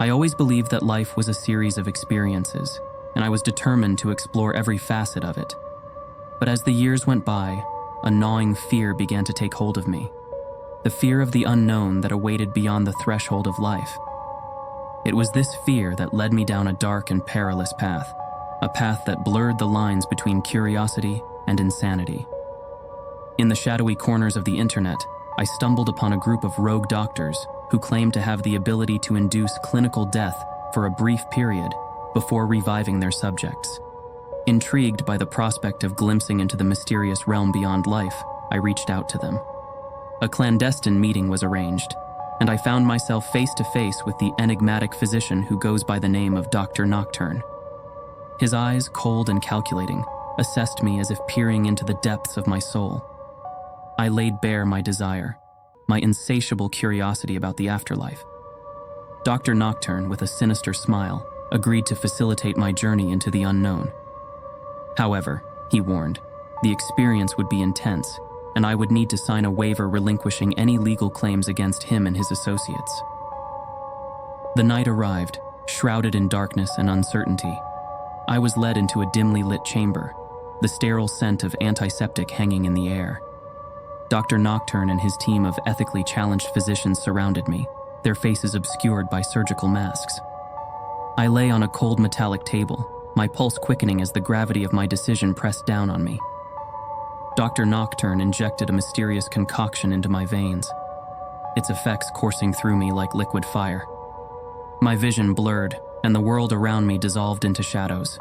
I always believed that life was a series of experiences, and I was determined to explore every facet of it. But as the years went by, a gnawing fear began to take hold of me. The fear of the unknown that awaited beyond the threshold of life. It was this fear that led me down a dark and perilous path, a path that blurred the lines between curiosity and insanity. In the shadowy corners of the internet, I stumbled upon a group of rogue doctors who claimed to have the ability to induce clinical death for a brief period before reviving their subjects. Intrigued by the prospect of glimpsing into the mysterious realm beyond life, I reached out to them. A clandestine meeting was arranged, and I found myself face to face with the enigmatic physician who goes by the name of Dr. Nocturne. His eyes, cold and calculating, assessed me as if peering into the depths of my soul. I laid bare my desire, my insatiable curiosity about the afterlife. Dr. Nocturne, with a sinister smile, agreed to facilitate my journey into the unknown. However, he warned, the experience would be intense, and I would need to sign a waiver relinquishing any legal claims against him and his associates. The night arrived, shrouded in darkness and uncertainty. I was led into a dimly lit chamber, the sterile scent of antiseptic hanging in the air. Dr. Nocturne and his team of ethically challenged physicians surrounded me, their faces obscured by surgical masks. I lay on a cold metallic table, my pulse quickening as the gravity of my decision pressed down on me. Dr. Nocturne injected a mysterious concoction into my veins, its effects coursing through me like liquid fire. My vision blurred, and the world around me dissolved into shadows.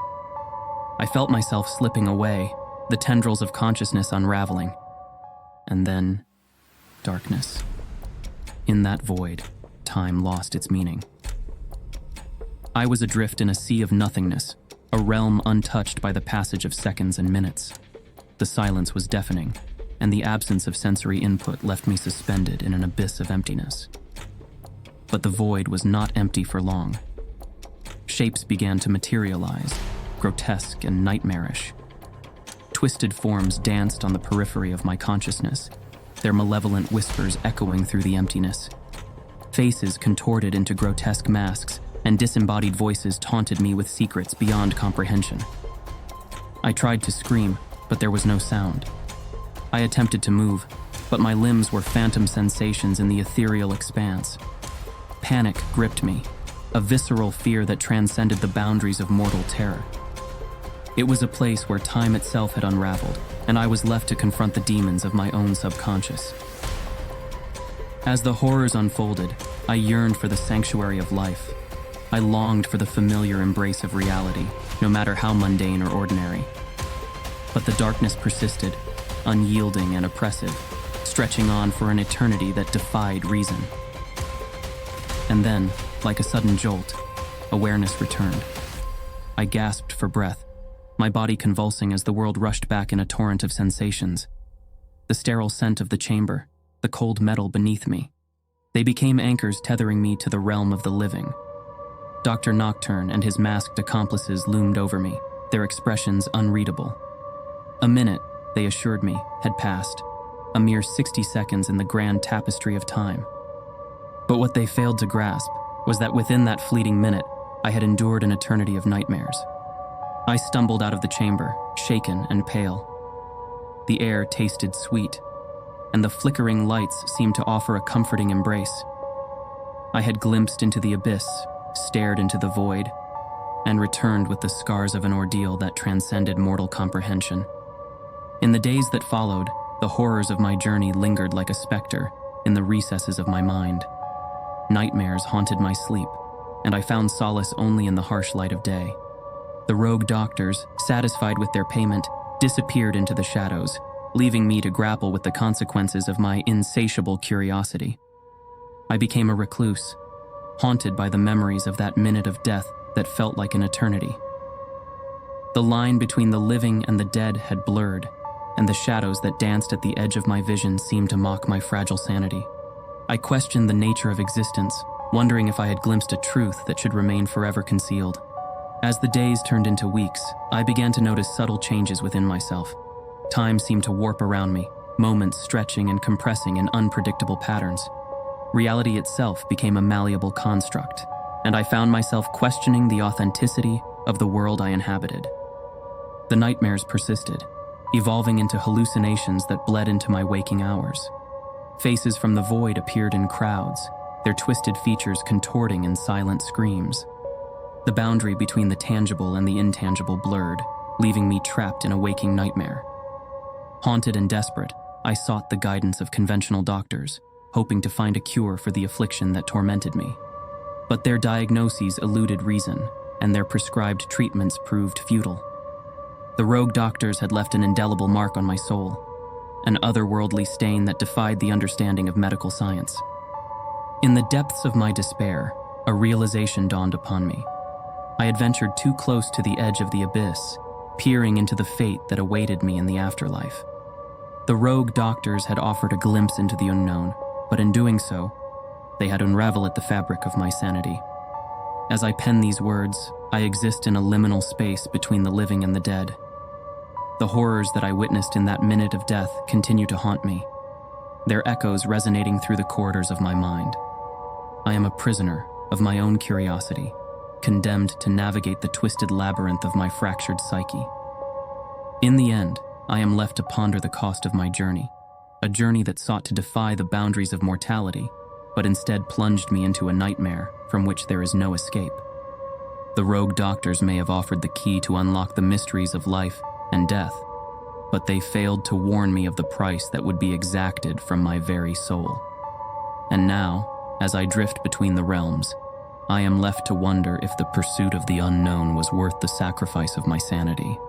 I felt myself slipping away, the tendrils of consciousness unraveling. And then, darkness. In that void, time lost its meaning. I was adrift in a sea of nothingness, a realm untouched by the passage of seconds and minutes. The silence was deafening, and the absence of sensory input left me suspended in an abyss of emptiness. But the void was not empty for long. Shapes began to materialize, grotesque and nightmarish. Twisted forms danced on the periphery of my consciousness, their malevolent whispers echoing through the emptiness. Faces contorted into grotesque masks, and disembodied voices taunted me with secrets beyond comprehension. I tried to scream, but there was no sound. I attempted to move, but my limbs were phantom sensations in the ethereal expanse. Panic gripped me, a visceral fear that transcended the boundaries of mortal terror. It was a place where time itself had unraveled, and I was left to confront the demons of my own subconscious. As the horrors unfolded, I yearned for the sanctuary of life. I longed for the familiar embrace of reality, no matter how mundane or ordinary. But the darkness persisted, unyielding and oppressive, stretching on for an eternity that defied reason. And then, like a sudden jolt, awareness returned. I gasped for breath, my body convulsing as the world rushed back in a torrent of sensations. The sterile scent of the chamber, the cold metal beneath me. They became anchors tethering me to the realm of the living. Dr. Nocturne and his masked accomplices loomed over me, their expressions unreadable. A minute, they assured me, had passed, a mere 60 seconds in the grand tapestry of time. But what they failed to grasp was that within that fleeting minute, I had endured an eternity of nightmares. I stumbled out of the chamber, shaken and pale. The air tasted sweet, and the flickering lights seemed to offer a comforting embrace. I had glimpsed into the abyss, stared into the void, and returned with the scars of an ordeal that transcended mortal comprehension. In the days that followed, the horrors of my journey lingered like a specter in the recesses of my mind. Nightmares haunted my sleep, and I found solace only in the harsh light of day. The rogue doctors, satisfied with their payment, disappeared into the shadows, leaving me to grapple with the consequences of my insatiable curiosity. I became a recluse, haunted by the memories of that minute of death that felt like an eternity. The line between the living and the dead had blurred, and the shadows that danced at the edge of my vision seemed to mock my fragile sanity. I questioned the nature of existence, wondering if I had glimpsed a truth that should remain forever concealed. As the days turned into weeks, I began to notice subtle changes within myself. Time seemed to warp around me, moments stretching and compressing in unpredictable patterns. Reality itself became a malleable construct, and I found myself questioning the authenticity of the world I inhabited. The nightmares persisted, evolving into hallucinations that bled into my waking hours. Faces from the void appeared in crowds, their twisted features contorting in silent screams. The boundary between the tangible and the intangible blurred, leaving me trapped in a waking nightmare. Haunted and desperate, I sought the guidance of conventional doctors, hoping to find a cure for the affliction that tormented me. But their diagnoses eluded reason, and their prescribed treatments proved futile. The rogue doctors had left an indelible mark on my soul, an otherworldly stain that defied the understanding of medical science. In the depths of my despair, a realization dawned upon me. I had ventured too close to the edge of the abyss, peering into the fate that awaited me in the afterlife. The rogue doctors had offered a glimpse into the unknown, but in doing so, they had unraveled the fabric of my sanity. As I pen these words, I exist in a liminal space between the living and the dead. The horrors that I witnessed in that minute of death continue to haunt me, their echoes resonating through the corridors of my mind. I am a prisoner of my own curiosity, condemned to navigate the twisted labyrinth of my fractured psyche. In the end, I am left to ponder the cost of my journey, a journey that sought to defy the boundaries of mortality, but instead plunged me into a nightmare from which there is no escape. The rogue doctors may have offered the key to unlock the mysteries of life and death, but they failed to warn me of the price that would be exacted from my very soul. And now, as I drift between the realms, I am left to wonder if the pursuit of the unknown was worth the sacrifice of my sanity.